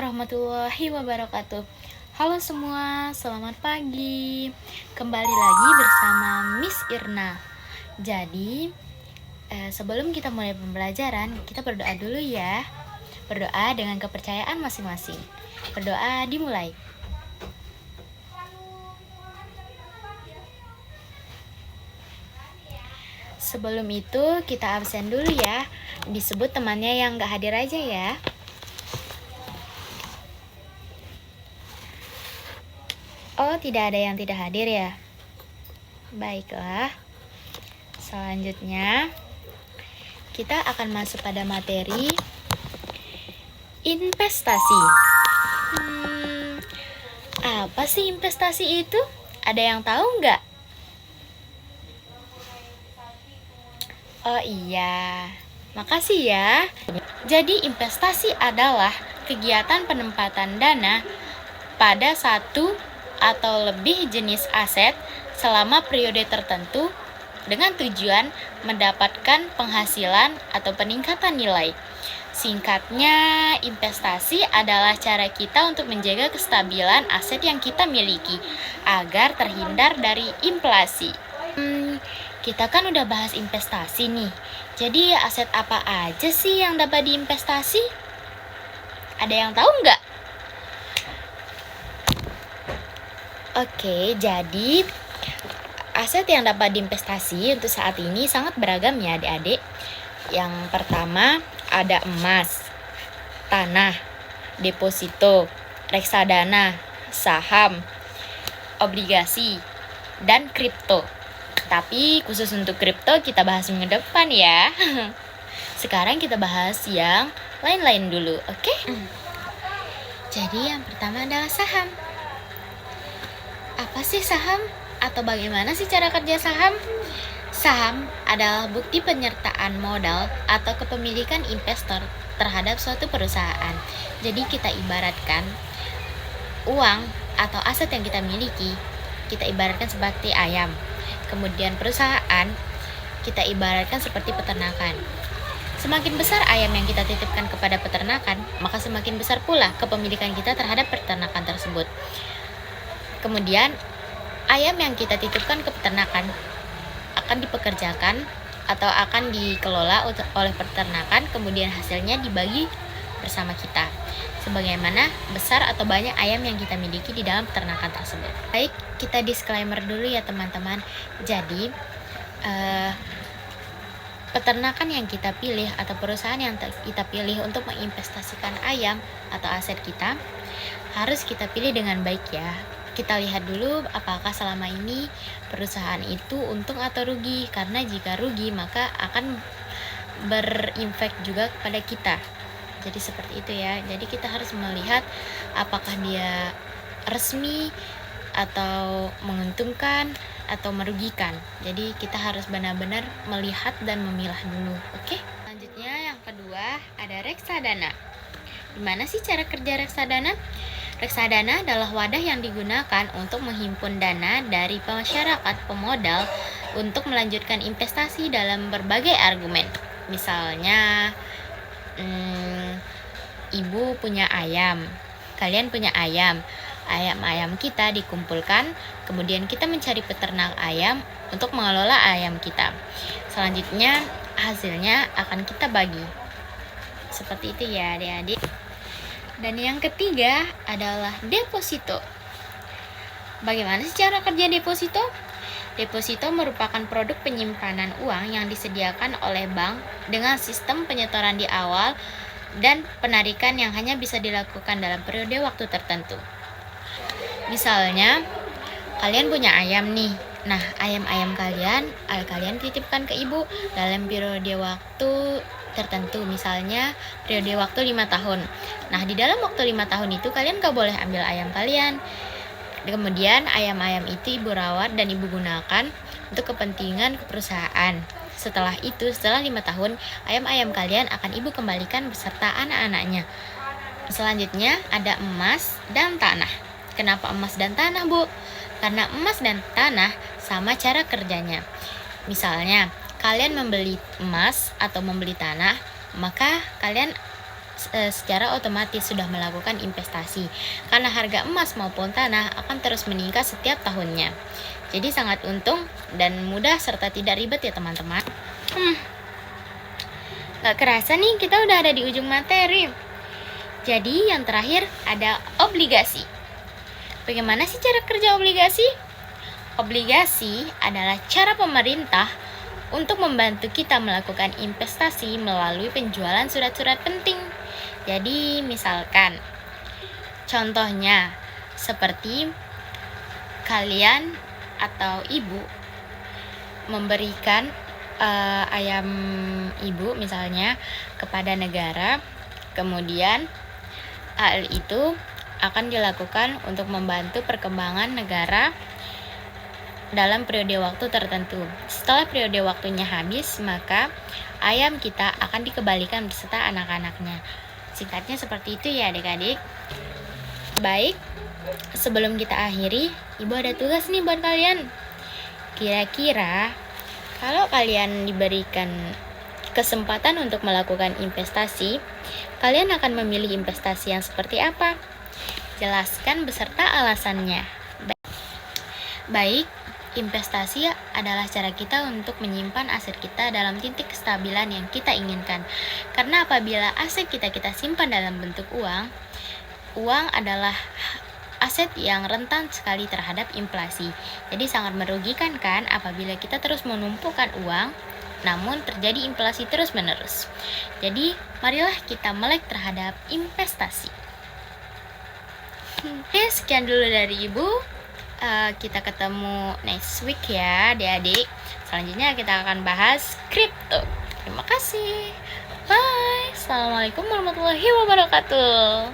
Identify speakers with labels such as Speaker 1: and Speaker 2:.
Speaker 1: warahmatullahi wabarakatuh. Halo semua, selamat pagi. Kembali lagi bersama Miss Irna. Jadi, sebelum kita mulai pembelajaran, kita berdoa dulu ya. Berdoa dengan kepercayaan masing-masing. Berdoa dimulai. Sebelum itu, kita absen dulu ya. Disebut temannya yang gak hadir aja ya. Oh, tidak ada yang tidak hadir ya? Baiklah. Selanjutnya, kita akan masuk pada materi investasi. Apa sih investasi itu? Ada yang tahu nggak? Oh iya, makasih ya. Jadi investasi adalah kegiatan penempatan dana pada satu atau lebih jenis aset selama periode tertentu dengan tujuan mendapatkan penghasilan atau peningkatan nilai. Singkatnya, investasi adalah cara kita untuk menjaga kestabilan aset yang kita miliki agar terhindar dari inflasi. Kita kan udah bahas investasi nih. Jadi aset apa aja sih yang dapat diinvestasi? Ada yang tahu nggak? Oke, jadi aset yang dapat diinvestasi untuk saat ini sangat beragam ya adik-adik. Yang pertama ada emas, tanah, deposito, reksadana, saham, obligasi, dan kripto. Tapi khusus untuk kripto kita bahas minggu depan ya. Sekarang kita bahas yang lain-lain dulu, oke? Jadi yang pertama adalah saham. Apa sih saham? Atau bagaimana sih cara kerja saham? Saham adalah bukti penyertaan modal atau kepemilikan investor terhadap suatu perusahaan. Jadi kita ibaratkan uang atau aset yang kita miliki, kita ibaratkan seperti ayam. Kemudian perusahaan kita ibaratkan seperti peternakan. Semakin besar ayam yang kita titipkan kepada peternakan, maka semakin besar pula kepemilikan kita terhadap peternakan tersebut. Kemudian, ayam yang kita titipkan ke peternakan akan dipekerjakan atau akan dikelola oleh peternakan, kemudian hasilnya dibagi bersama kita. Sebagaimana besar atau banyak ayam yang kita miliki di dalam peternakan tersebut. Baik, kita disclaimer dulu ya teman-teman. Jadi, peternakan yang kita pilih atau perusahaan yang kita pilih untuk menginvestasikan ayam atau aset kita harus kita pilih dengan baik ya. Kita lihat dulu apakah selama ini perusahaan itu untung atau rugi, karena jika rugi maka akan berimpact juga kepada kita. Jadi seperti itu ya. Jadi kita harus melihat apakah dia resmi atau menguntungkan atau merugikan. Jadi kita harus benar-benar melihat dan memilah dulu. Oke? Selanjutnya yang kedua ada reksadana. Gimana sih cara kerja reksadana? Reksadana adalah wadah yang digunakan untuk menghimpun dana dari masyarakat pemodal untuk melanjutkan investasi dalam berbagai argumen. Misalnya, ibu punya ayam, kalian punya ayam, ayam-ayam kita dikumpulkan, kemudian kita mencari peternak ayam untuk mengelola ayam kita. Selanjutnya, hasilnya akan kita bagi. Seperti itu ya adik-adik. Dan yang ketiga adalah deposito. Bagaimana sih cara kerja deposito? Deposito merupakan produk penyimpanan uang yang disediakan oleh bank dengan sistem penyetoran di awal dan penarikan yang hanya bisa dilakukan dalam periode waktu tertentu. Misalnya, kalian punya ayam nih. Nah, ayam-ayam kalian titipkan ke ibu dalam periode waktu tertentu, misalnya periode waktu 5 tahun. Nah, di dalam waktu 5 tahun itu kalian gak boleh ambil ayam kalian. Kemudian ayam-ayam itu ibu rawat dan ibu gunakan untuk kepentingan perusahaan. Setelah 5 tahun, ayam-ayam kalian akan ibu kembalikan beserta anak-anaknya. Selanjutnya ada emas dan tanah. Kenapa emas dan tanah, Bu? Karena emas dan tanah sama cara kerjanya. Misalnya, kalian membeli emas atau membeli tanah, maka kalian secara otomatis sudah melakukan investasi, karena harga emas maupun tanah akan terus meningkat setiap tahunnya. Jadi sangat untung dan mudah serta tidak ribet ya teman-teman. Gak kerasa nih kita udah ada di ujung materi. Jadi yang terakhir ada obligasi. Bagaimana sih cara kerja obligasi? Obligasi adalah cara pemerintah untuk membantu kita melakukan investasi melalui penjualan surat-surat penting. Jadi misalkan contohnya seperti kalian atau ibu memberikan ayam ibu misalnya kepada negara, kemudian hal itu akan dilakukan untuk membantu perkembangan negara dalam periode waktu tertentu. Setelah periode waktunya habis, maka ayam kita akan dikembalikan beserta anak-anaknya. Singkatnya seperti itu ya adik-adik. Baik, sebelum kita akhiri, Ibu ada tugas nih buat kalian. Kira-kira kalau kalian diberikan kesempatan untuk melakukan investasi, kalian akan memilih investasi yang seperti apa? Jelaskan beserta alasannya. Baik, investasi adalah cara kita untuk menyimpan aset kita dalam titik kestabilan yang kita inginkan. Karena apabila aset kita simpan dalam bentuk uang, uang adalah aset yang rentan sekali terhadap inflasi. Jadi sangat merugikan kan apabila kita terus menumpukan uang, namun terjadi inflasi terus-menerus. Jadi marilah kita melek terhadap investasi. Oke, sekian dulu dari Ibu. Kita ketemu next week ya adik-adik. Selanjutnya kita akan bahas kripto. Terima kasih. Bye. Assalamualaikum warahmatullahi wabarakatuh.